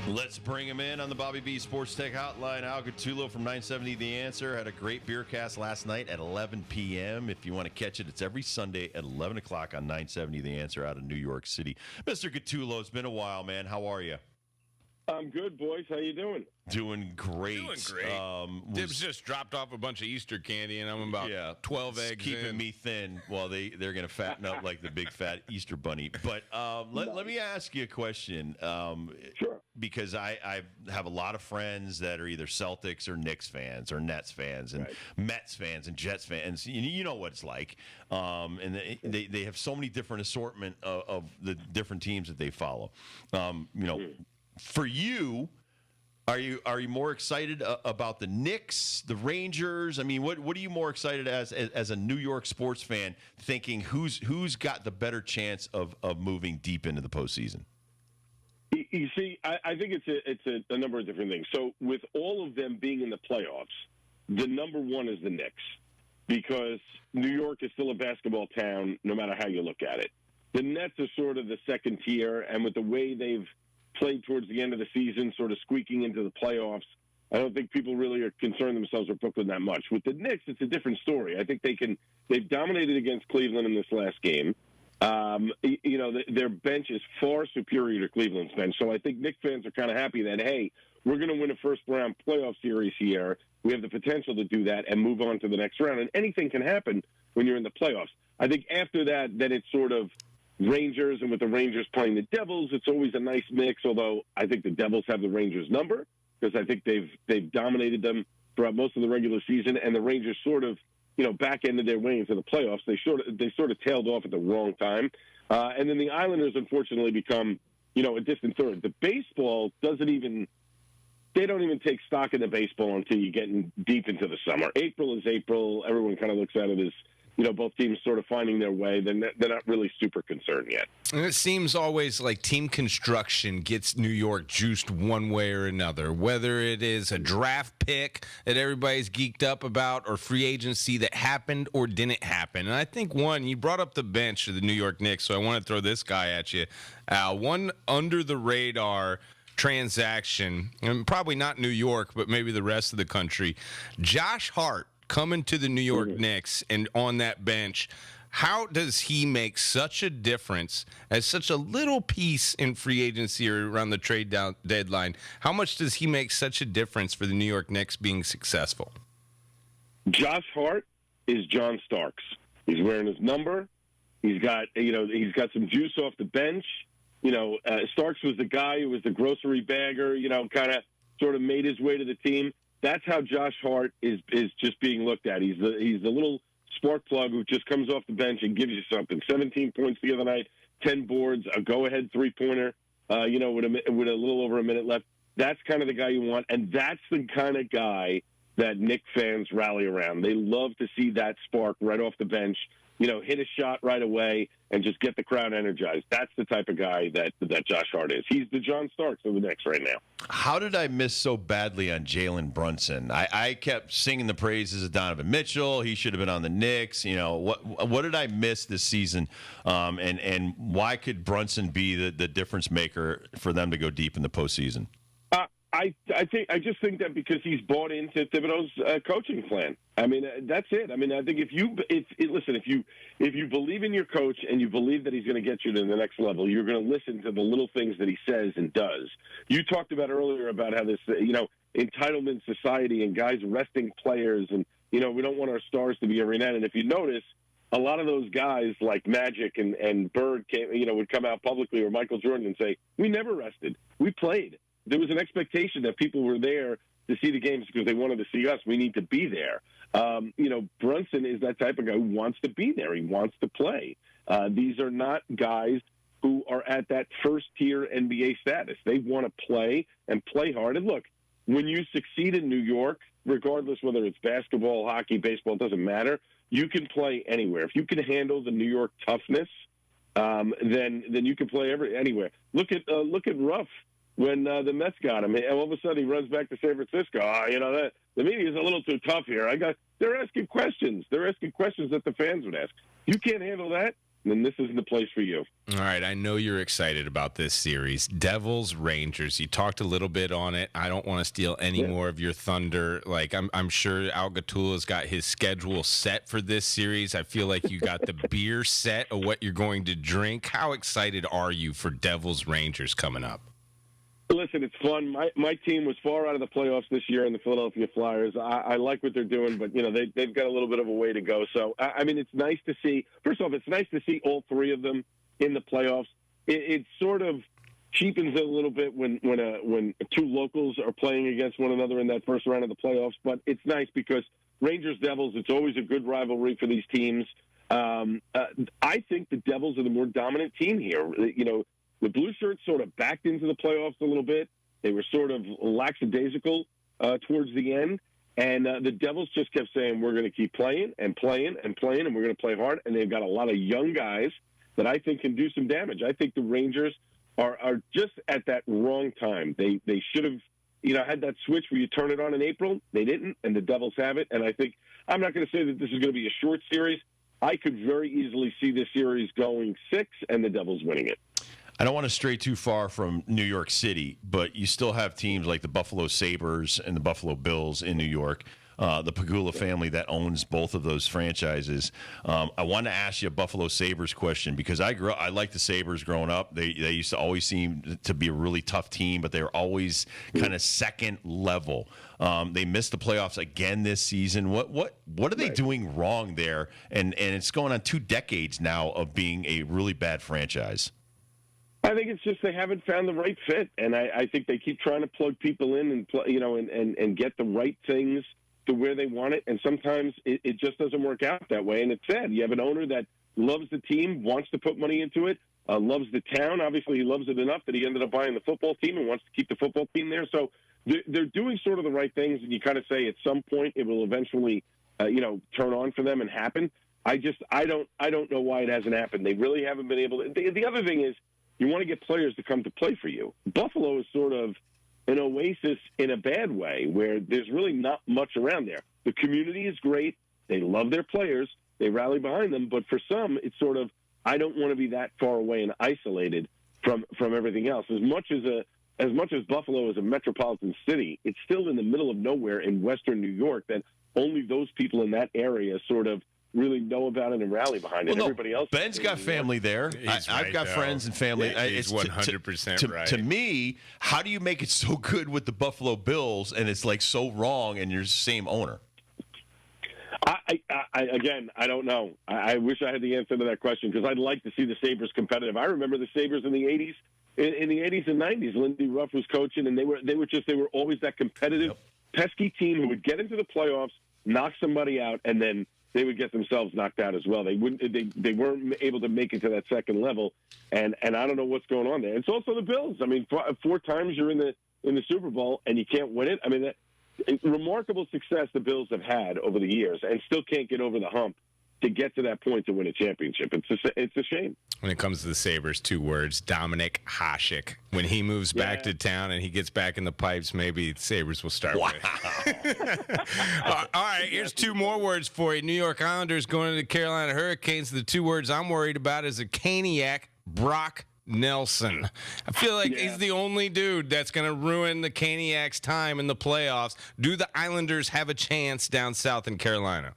Let's bring him in on the Bobby B Sports Tech Hotline. Al Gatulo from 970 The Answer had a great beer cast last night at 11 p.m. If you want to catch it, it's every Sunday at 11 o'clock on 970 The Answer out of New York City. Mr. Gatulo, it's been a while, man. How are you? I'm good, boys. How you doing? Doing great. Dibs just dropped off a bunch of Easter candy, and I'm about 12 eggs keeping me thin while they're going to fatten up like the big fat Easter bunny. But let me ask you a question. Sure. Because I have a lot of friends that are either Celtics or Knicks fans or Nets fans and Mets fans and Jets fans. You know what it's like. And they have so many different assortment of the different teams that they follow. For you, are you more excited about the Knicks, the Rangers? I mean, what are you more excited as a New York sports fan, thinking who's got the better chance of moving deep into the postseason? You see, I think it's a number of different things. So with all of them being in the playoffs, the number one is the Knicks, because New York is still a basketball town no matter how you look at it. The Nets are sort of the second tier, and with the way they've played towards the end of the season, sort of squeaking into the playoffs, I don't think people really are concerned themselves with Brooklyn that much. With the Knicks, it's a different story. I think they've dominated against Cleveland in this last game. Their bench is far superior to Cleveland's bench. So I think Knicks fans are kind of happy that, hey, we're going to win a first-round playoff series here. We have the potential to do that and move on to the next round. And anything can happen when you're in the playoffs. I think after that, then it's sort of Rangers, and with the Rangers playing the Devils, it's always a nice mix, although I think the Devils have the Rangers number because I think they've dominated them throughout most of the regular season, and the Rangers sort of, back-ended their way into the playoffs. They sort of tailed off at the wrong time. And then the Islanders, unfortunately, become, a distant third. The baseball they don't even take stock in the baseball until you get deep into the summer. April is April. Everyone kind of looks at it as, both teams sort of finding their way. They're not really super concerned yet. And it seems always like team construction gets New York juiced one way or another, whether it is a draft pick that everybody's geeked up about or free agency that happened or didn't happen. And I think you brought up the bench of the New York Knicks, so I want to throw this guy at you. One under-the-radar transaction, and probably not New York, but maybe the rest of the country. Josh Hart coming to the New York Knicks and on that bench, how does he make such a difference as such a little piece in free agency or around the trade deadline? How much does he make such a difference for the New York Knicks being successful? Josh Hart is John Starks. He's wearing his number. He's got some juice off the bench. Starks was the guy who was the grocery bagger, kind of sort of made his way to the team. That's how Josh Hart is just being looked at. He's the little spark plug who just comes off the bench and gives you something. 17 points the other night, 10 boards, a go-ahead three-pointer, with a little over a minute left. That's kind of the guy you want, and that's the kind of guy that Knicks fans rally around. They love to see that spark right off the bench, hit a shot right away and just get the crowd energized. That's the type of guy that Josh Hart is. He's the John Starks of the Knicks right now. How did I miss so badly on Jalen Brunson? I kept singing the praises of Donovan Mitchell. He should have been on the Knicks. What did I miss this season? And why could Brunson be the difference maker for them to go deep in the postseason? I just think that because he's bought into Thibodeau's coaching plan. I mean, that's it. I mean, I think if you believe in your coach and you believe that he's going to get you to the next level, you're going to listen to the little things that he says and does. You talked about earlier about how this, entitlement society and guys resting players, and we don't want our stars to be every night. And if you notice, a lot of those guys like Magic and Bird would come out publicly, or Michael Jordan, and say, "We never rested. We played." There was an expectation that people were there to see the games because they wanted to see us. We need to be there. Brunson is that type of guy who wants to be there. He wants to play. These are not guys who are at that first-tier NBA status. They want to play and play hard. And look, when you succeed in New York, regardless whether it's basketball, hockey, baseball, it doesn't matter, you can play anywhere. If you can handle the New York toughness, then you can play anywhere. Look at Ruff. When the Mets got him, and all of a sudden he runs back to San Francisco. The media is a little too tough here. They're asking questions. They're asking questions that the fans would ask. You can't handle that. then this isn't the place for you. All right, I know you're excited about this series. Devils Rangers. You talked a little bit on it. I don't want to steal any more of your thunder. Like I'm sure Al Gatulo's got his schedule set for this series. I feel like you got the beer set of what you're going to drink. How excited are you for Devils Rangers coming up? Listen, it's fun. My team was far out of the playoffs this year in the Philadelphia Flyers. I like what they're doing, but they've got a little bit of a way to go. So I mean, it's nice to see. First off, it's nice to see all three of them in the playoffs. It sort of cheapens it a little bit when two locals are playing against one another in that first round of the playoffs. But it's nice because Rangers Devils. It's always a good rivalry for these teams. I think the Devils are the more dominant team here. The Blue Shirts sort of backed into the playoffs a little bit. They were sort of lackadaisical towards the end. And the Devils just kept saying, we're going to keep playing and playing and playing, and we're going to play hard. And they've got a lot of young guys that I think can do some damage. I think the Rangers are just at that wrong time. They should have had that switch where you turn it on in April. They didn't, and the Devils have it. And I think I'm not going to say that this is going to be a short series. I could very easily see this series going 6 and the Devils winning it. I don't want to stray too far from New York City, but you still have teams like the Buffalo Sabres and the Buffalo Bills in New York, the Pagula family that owns both of those franchises. I want to ask you a Buffalo Sabres question because I liked the Sabres growing up. They used to always seem to be a really tough team, but they were always kind of second level. They missed the playoffs again this season. What are they doing wrong there? And it's going on 2 decades now of being a really bad franchise. I think it's just they haven't found the right fit, and I think they keep trying to plug people in and get the right things to where they want it, and sometimes it just doesn't work out that way. And it's sad. You have an owner that loves the team, wants to put money into it, loves the town. Obviously, he loves it enough that he ended up buying the football team and wants to keep the football team there. So they're doing sort of the right things, and you kind of say at some point it will eventually, turn on for them and happen. I don't know why it hasn't happened. They really haven't been able to. The other thing is, you want to get players to come to play for you. Buffalo is sort of an oasis in a bad way where there's really not much around there. The community is great. They love their players. They rally behind them. But for some, it's sort of, I don't want to be that far away and isolated from everything else. As much as Buffalo is a metropolitan city, it's still in the middle of nowhere in western New York that only those people in that area sort of really know about it and rally behind it. Everybody else. Ben's got family there. I've got friends and family. Yeah, he's 100% right. To me, how do you make it so good with the Buffalo Bills and it's like so wrong and you're the same owner? I don't know. I wish I had the answer to that question because I'd like to see the Sabres competitive. I remember the Sabres in the 80s. In the 80s and 90s, Lindy Ruff was coaching, and they were always that competitive, pesky team who would get into the playoffs, knock somebody out, and then they would get themselves knocked out as well. They weren't able to make it to that second level, and I don't know what's going on there. It's also the Bills. I mean, 4 times you're in the Super Bowl and you can't win it. I mean, remarkable success the Bills have had over the years, and still can't get over the hump to get to that point to win a championship. It's a shame. When it comes to the Sabres, 2 words: Dominic Hasek. When he moves back to town and he gets back in the pipes, maybe the Sabres will start with. All right, here's 2 more words for you. New York Islanders going to the Carolina Hurricanes. The 2 words I'm worried about is a Caniac, Brock Nelson. I feel like he's the only dude that's going to ruin the Caniac's time in the playoffs. Do the Islanders have a chance down south in Carolina?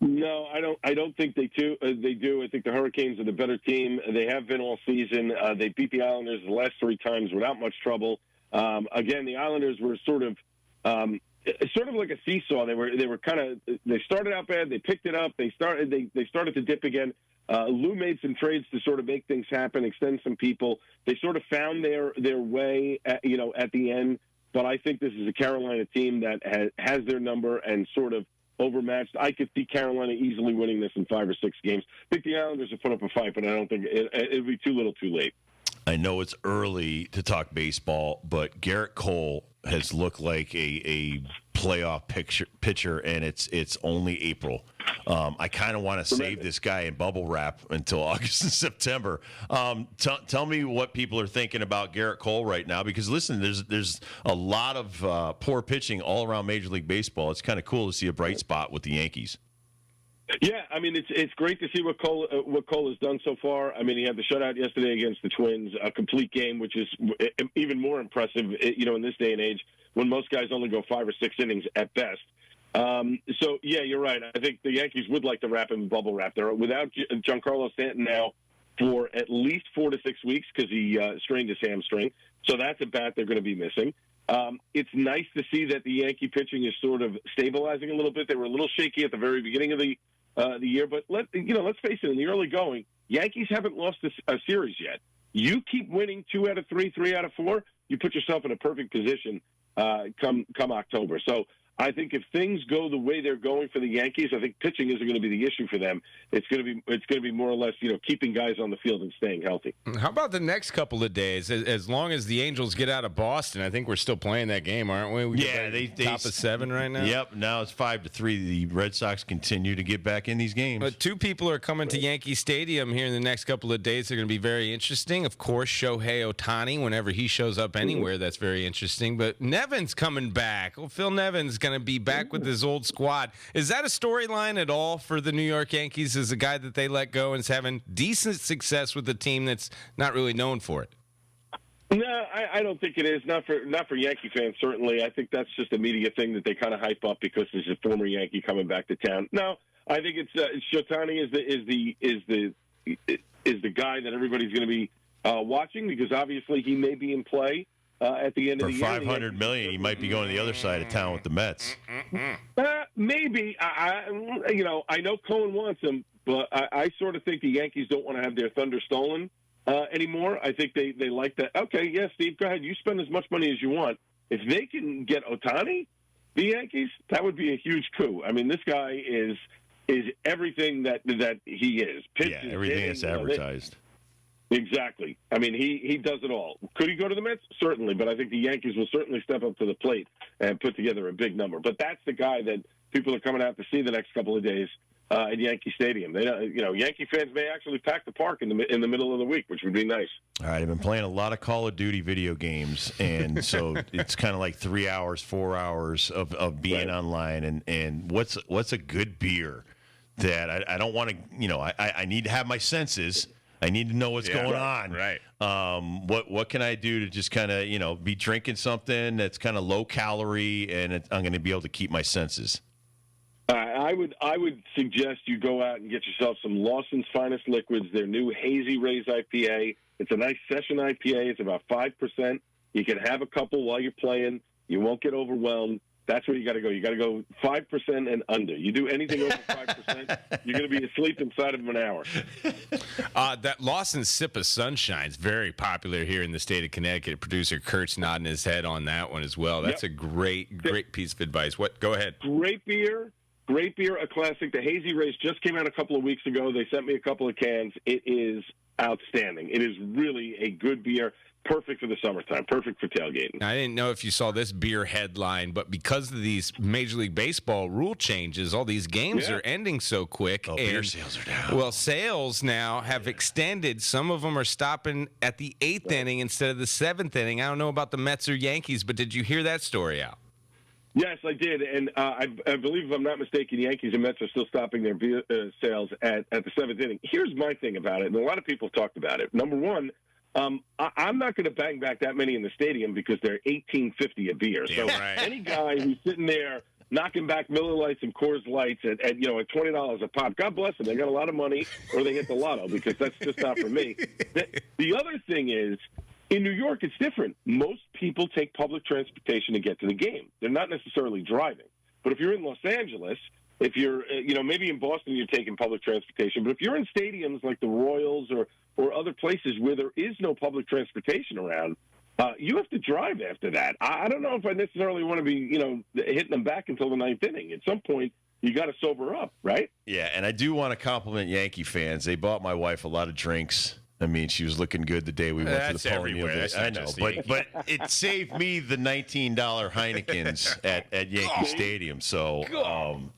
No, I don't think they do. I think the Hurricanes are the better team. They have been all season. They beat the Islanders the last 3 times without much trouble. Again, the Islanders were sort of like a seesaw. They started out bad. They picked it up. They started to dip again. Lou made some trades to sort of make things happen, extend some people. They sort of found their way at the end. But I think this is a Carolina team that has their number and sort of overmatched. I could see Carolina easily winning this in 5 or 6 games. I think the Islanders will put up a fight, but I don't think it'll be too little too late. I know it's early to talk baseball, but Garrett Cole has looked like a playoff pitcher, and it's only April. I kind of want to save this guy in bubble wrap until August and September. Tell me what people are thinking about Garrett Cole right now, because listen, there's a lot of poor pitching all around Major League Baseball. It's kind of cool to see a bright spot with the Yankees. Yeah, I mean it's great to see what Cole has done so far. I mean, he had the shutout yesterday against the Twins, a complete game, which is even more impressive. In this day and age when most guys only go 5 or 6 innings at best. So yeah, you're right. I think the Yankees would like to wrap him in bubble wrap. They're without Giancarlo Stanton now for at least 4 to 6 weeks because he strained his hamstring. So that's a bat they're going to be missing. It's nice to see that the Yankee pitching is sort of stabilizing a little bit. They were a little shaky at the very beginning of the year, but let's face it. In the early going, Yankees haven't lost a series yet. You keep winning 2 out of 3, 3 out of 4, you put yourself in a perfect position come October. So I think if things go the way they're going for the Yankees, I think pitching isn't going to be the issue for them. It's going to be more or less, keeping guys on the field and staying healthy. How about the next couple of days? As long as the Angels get out of Boston, I think we're still playing that game, aren't we? They top of 7 right now. Yep. Now it's 5-3. The Red Sox continue to get back in these games. But 2 people are coming to Yankee Stadium here in the next couple of days. They're going to be very interesting. Of course, Shohei Ohtani. Whenever he shows up anywhere, that's very interesting. But Nevin's coming back. Well, Phil Nevin's going to be back with his old squad. Is that a storyline at all for the New York Yankees as a guy that they let go and is having decent success with a team that's not really known for it? No, I don't think it is. Not for Yankee fans, certainly. I think that's just a media thing that they kind of hype up because there's a former Yankee coming back to town. No, I think it's Shohei is the guy that everybody's going to be watching because obviously he may be in play at the end of the year. For $500 million, he might be going to the other side of town with the Mets. Maybe. I know Cohen wants him, but I sort of think the Yankees don't want to have their thunder stolen anymore. I think they like that. Okay, yeah, Steve, go ahead. You spend as much money as you want. If they can get Ohtani, the Yankees, that would be a huge coup. I mean, this guy is everything that he is. Pitches, everything that's advertised. Exactly. I mean, he does it all. Could he go to the Mets? Certainly, but I think the Yankees will certainly step up to the plate and put together a big number. But that's the guy that people are coming out to see the next couple of days at Yankee Stadium. Yankee fans may actually pack the park in the middle of the week, which would be nice. All right, I've been playing a lot of Call of Duty video games, and so it's kind of like 3 hours, 4 hours of being online. And what's a good beer that I don't want to, I need to have my senses. I need to know what's going on. Right. What can I do to just kind of, be drinking something that's kind of low calorie and I'm going to be able to keep my senses? I would suggest you go out and get yourself some Lawson's Finest Liquids, their new Hazy Rays IPA. It's a nice session IPA. It's about 5%. You can have a couple while you're playing. You won't get overwhelmed. That's where you got to go. You got to go 5% and under. You do anything over 5%, you're going to be asleep inside of an hour. That Lawson Sip of Sunshine is very popular here in the state of Connecticut. Producer Kurt's nodding his head on that one as well. That's a great piece of advice. Go ahead. Great beer, a classic. The Hazy Rays just came out a couple of weeks ago. They sent me a couple of cans. It is outstanding. It is really a good beer. Perfect for the summertime. Perfect for tailgating. I didn't know if you saw this beer headline, but because of these Major League Baseball rule changes, all these games are ending so quick. Oh, beer sales are down. Well, sales now have extended. Some of them are stopping at the 8th inning instead of the 7th inning. I don't know about the Mets or Yankees, but did you hear that story out? Yes, I did, and I believe, if I'm not mistaken, Yankees and Mets are still stopping their beer sales at the 7th inning. Here's my thing about it, and a lot of people have talked about it. Number one, I'm not going to bang back that many in the stadium because they're $18.50 a beer. So any guy who's sitting there knocking back Miller Lights and Coors Lights at $20 a pop, God bless them. They got a lot of money, or they hit the lotto, because that's just not for me. The other thing is, in New York, it's different. Most people take public transportation to get to the game. They're not necessarily driving. But if you're in Los Angeles, if you're, maybe in Boston you're taking public transportation, but if you're in stadiums like the Royals or other places where there is no public transportation around, you have to drive after that. I don't know if I necessarily want to be, hitting them back until the 9th inning. At some point, you got to sober up, right? Yeah, and I do want to compliment Yankee fans. They bought my wife a lot of drinks. I mean, she was looking good the day we went to the Paul O'Neill day. I know, but it saved me the $19 Heinekens at Yankee Stadium. So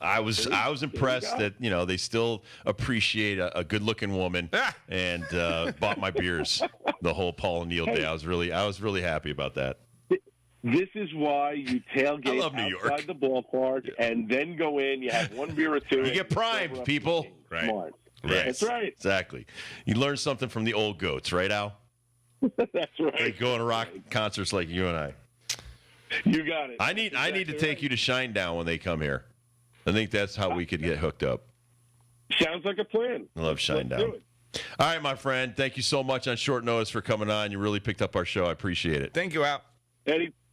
I was impressed that they still appreciate a good-looking woman and bought my beers the whole Paul O'Neill day. I was really happy about that. This is why you tailgate love New York. outside the ballpark and then go in. You have one beer or two. You get primed, people. Right. Smart. Right. That's right. Exactly. You learn something from the old goats, right, Al? That's right. They go to rock concerts like you and I. You got it. I need to take you to Shinedown when they come here. I think that's how we could get hooked up. Sounds like a plan. I love Let's do Shinedown. it. All right, my friend. Thank you so much on short notice for coming on. You really picked up our show. I appreciate it. Thank you, Al.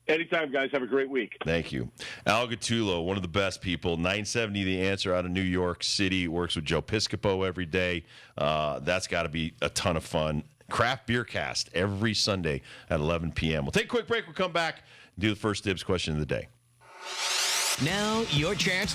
Anytime, guys. Have a great week. Thank you. Al Gatulo, one of the best people. 970 The Answer out of New York City. Works with Joe Piscopo every day. That's got to be a ton of fun. Craft Beer Cast every Sunday at 11 p.m. We'll take a quick break. We'll come back and do the first dibs question of the day. Now, your chance